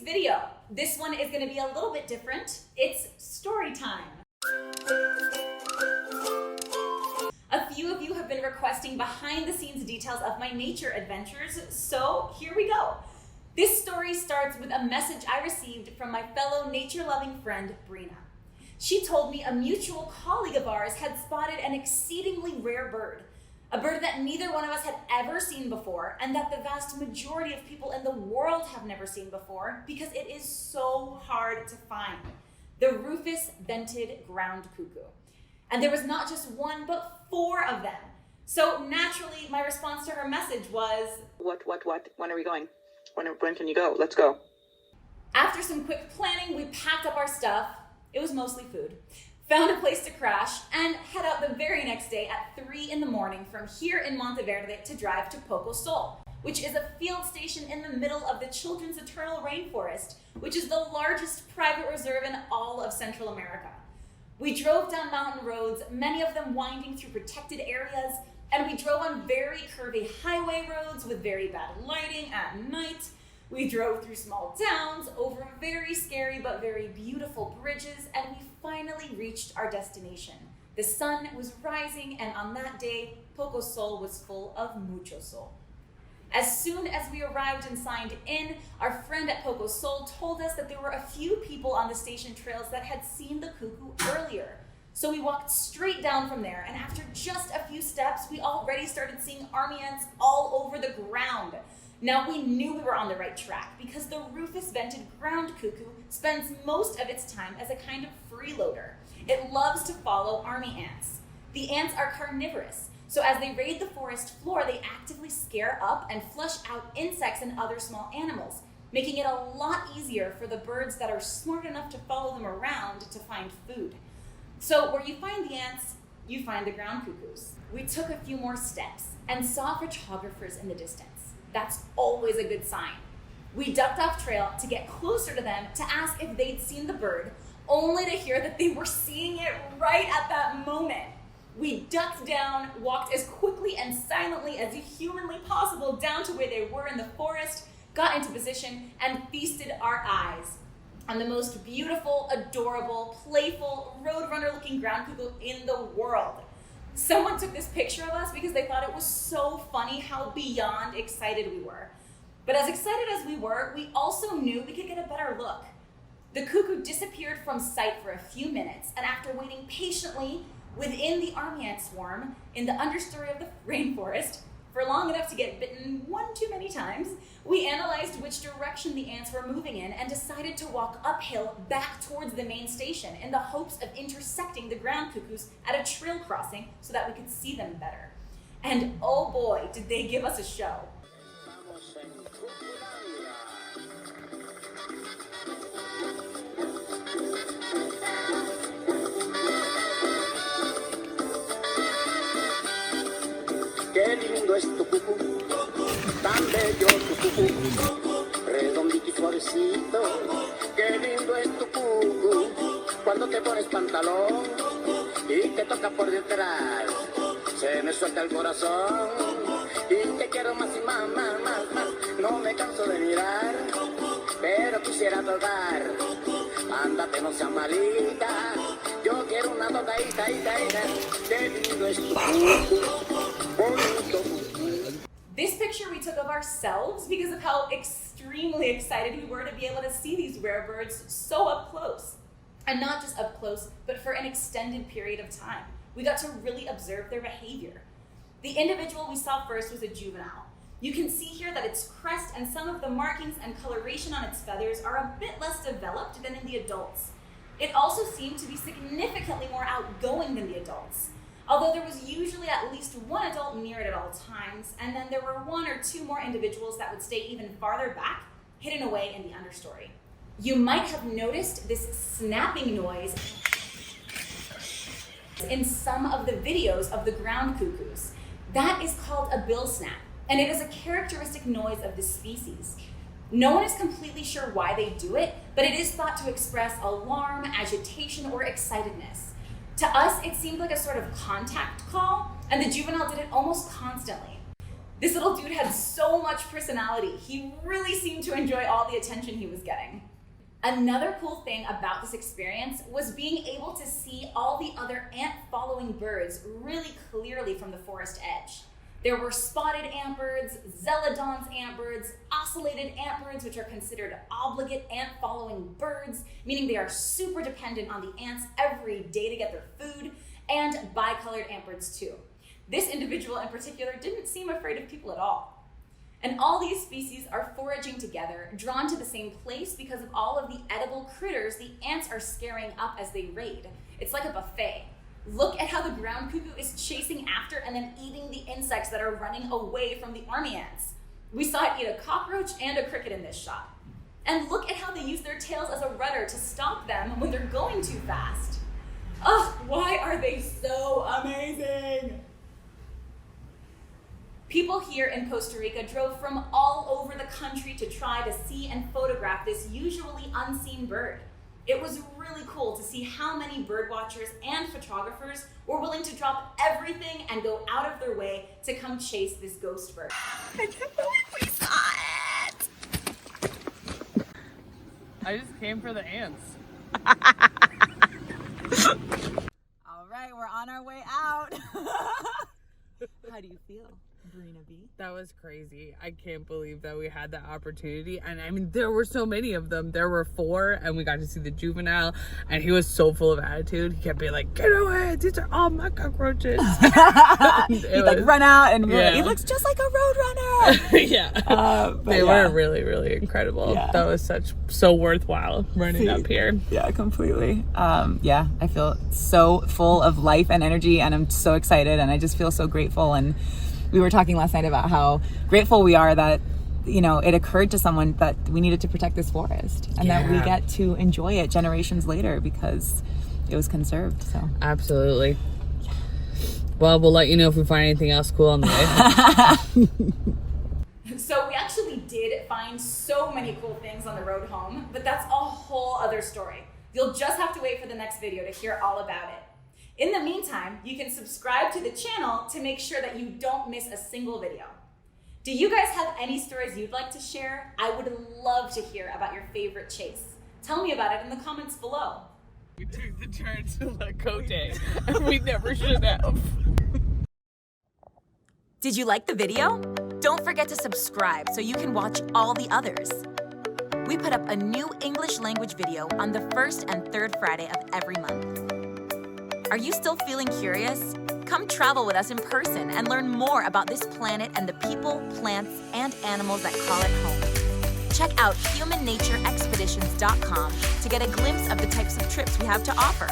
video. This one is going to be a little bit different. It's story time. A few of you have been requesting behind the scenes details of my nature adventures, so here we go. This story starts with a message I received from my fellow nature-loving friend, Brina. She told me a mutual colleague of ours had spotted an exceedingly rare bird, a bird that neither one of us had ever seen before, and that the vast majority of people in the world have never seen before because it is so hard to find. The Rufous-vented ground cuckoo. And there was not just one, but 4 of them. So naturally, my response to her message was, What? When are we going? When can you go? Let's go. After some quick planning, we packed up our stuff. It was mostly food. Found a place to crash, and head out the very next day at 3 in the morning from here in Monteverde to drive to Poco Sol, which is a field station in the middle of the Children's Eternal Rainforest, which is the largest private reserve in all of Central America. We drove down mountain roads, many of them winding through protected areas, and we drove on very curvy highway roads with very bad lighting at night. We drove through small towns, over very scary but very beautiful bridges, and we finally reached our destination. The sun was rising, and on that day, Poco Sol was full of mucho sol. As soon as we arrived and signed in, our friend at Poco Sol told us that there were a few people on the station trails that had seen the cuckoo earlier. So we walked straight down from there, and after just a few steps, we already started seeing army ants all over the ground. Now we knew we were on the right track because the Rufous-vented ground cuckoo spends most of its time as a kind of freeloader. It loves to follow army ants. The ants are carnivorous, so as they raid the forest floor, they actively scare up and flush out insects and other small animals, making it a lot easier for the birds that are smart enough to follow them around to find food. So where you find the ants, you find the ground cuckoos. We took a few more steps and saw photographers in the distance. That's always a good sign. We ducked off trail to get closer to them to ask if they'd seen the bird, only to hear that they were seeing it right at that moment. We ducked down, walked as quickly and silently as humanly possible down to where they were in the forest, got into position, and feasted our eyes on the most beautiful, adorable, playful, roadrunner-looking ground cuckoo in the world. Someone took this picture of us because they thought it was so funny how beyond excited we were. But as excited as we were, we also knew we could get a better look. The cuckoo disappeared from sight for a few minutes, and after waiting patiently within the army ant swarm in the understory of the rainforest for long enough to get bitten one too many times, we analyzed which direction the ants were moving in and decided to walk uphill back towards the main station in the hopes of intersecting the ground cuckoos at a trail crossing so that we could see them better. And oh boy, did they give us a show. Qué lindo es tu cucú, tan bello tu cucú, redondito y suavecito. Qué lindo es tu cucú, cuando te pones pantalón y te toca por detrás, se me suelta el corazón y te quiero más y más. No me canso de mirar, pero quisiera tocar. Ándate, no seas malita, yo quiero una tocadita. Qué lindo es tu cucú. This picture we took of ourselves because of how extremely excited we were to be able to see these rare birds so up close. And not just up close, but for an extended period of time. We got to really observe their behavior. The individual we saw first was a juvenile. You can see here that its crest and some of the markings and coloration on its feathers are a bit less developed than in the adults. It also seemed to be significantly more outgoing than the adults, although there was usually at least one adult near it at all times, and then there were 1 or 2 more individuals that would stay even farther back, hidden away in the understory. You might have noticed this snapping noise in some of the videos of the ground cuckoos. That is called a bill snap, and it is a characteristic noise of this species. No one is completely sure why they do it, but it is thought to express alarm, agitation, or excitedness. To us, it seemed like a sort of contact call, and the juvenile did it almost constantly. This little dude had so much personality. He really seemed to enjoy all the attention he was getting. Another cool thing about this experience was being able to see all the other ant-following birds really clearly from the forest edge. There were spotted antbirds, Zeladon's antbirds, ocellated antbirds, which are considered obligate ant-following birds, meaning they are super dependent on the ants every day to get their food, and bicolored antbirds too. This individual in particular didn't seem afraid of people at all. And all these species are foraging together, drawn to the same place because of all of the edible critters the ants are scaring up as they raid. It's like a buffet. Look at how the ground cuckoo is chasing after and then eating the insects that are running away from the army ants. We saw it eat a cockroach and a cricket in this shot. And look at how they use their tails as a rudder to stop them when they're going too fast. Ugh, why are they so amazing? People here in Costa Rica drove from all over the country to try to see and photograph this usually unseen bird. It was really cool to see how many bird watchers and photographers were willing to drop everything and go out of their way to come chase this ghost bird. I can't believe we saw it! I just came for the ants. All right, we're on our way out. How do you feel, Brina B? That was crazy. I can't believe that we had that opportunity. And I mean, there were so many of them. There were 4, and we got to see the juvenile, and he was so full of attitude. He kept being like, "Get away, these are all my cockroaches." He'd like run out and he looks just like a roadrunner. Yeah. They were really, really incredible. Yeah. That was so worthwhile running up here. Yeah, completely. Yeah, I feel so full of life and energy, and I'm so excited, and I just feel so grateful. And we were talking last night about how grateful we are that, you know, it occurred to someone that we needed to protect this forest and that we get to enjoy it generations later because it was conserved. So Absolutely. Well, we'll let you know if we find anything else cool on the way. So we actually did find so many cool things on the road home, but that's a whole other story. You'll just have to wait for the next video to hear all about it. In the meantime, you can subscribe to the channel to make sure that you don't miss a single video. Do you guys have any stories you'd like to share? I would love to hear about your favorite chase. Tell me about it in the comments below. We took the turn to La Cote, and we never should have. Did you like the video? Don't forget to subscribe so you can watch all the others. We put up a new English language video on the first and third Friday of every month. Are you still feeling curious? Come travel with us in person and learn more about this planet and the people, plants, and animals that call it home. Check out humannatureexpeditions.com to get a glimpse of the types of trips we have to offer.